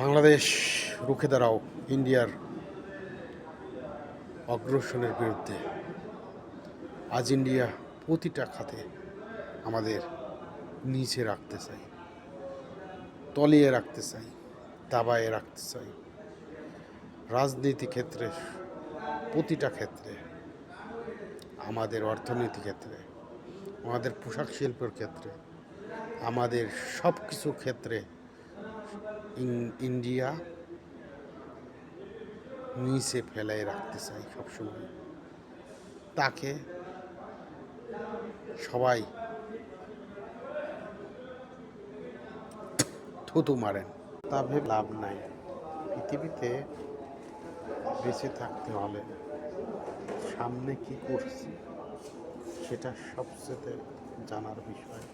বাংলাদেশ রুখে দাঁড়াও ইন্ডিয়ার অগ্রাসনের বিরুদ্ধে। আজ ইন্ডিয়া প্রতিটা খাতে আমাদের নিচে রাখতে চাই, তলিয়ে রাখতে চাই, দাবায়ে রাখতে চাই। রাজনীতি ক্ষেত্রে, প্রতিটা ক্ষেত্রে, আমাদের অর্থনীতি ক্ষেত্রে, আমাদের পোশাক শিল্পের ক্ষেত্রে, আমাদের সব কিছু ক্ষেত্রে ইন্ডিয়া নিচে ফেলাই রাখতে চাই সবসময়। তাকে সবাই থুতু মারেন, তা ভেবে লাভ নাই। পৃথিবীতে বেঁচে থাকতে হলে সামনে কি করছি সেটা সবচেয়ে জানার বিষয়।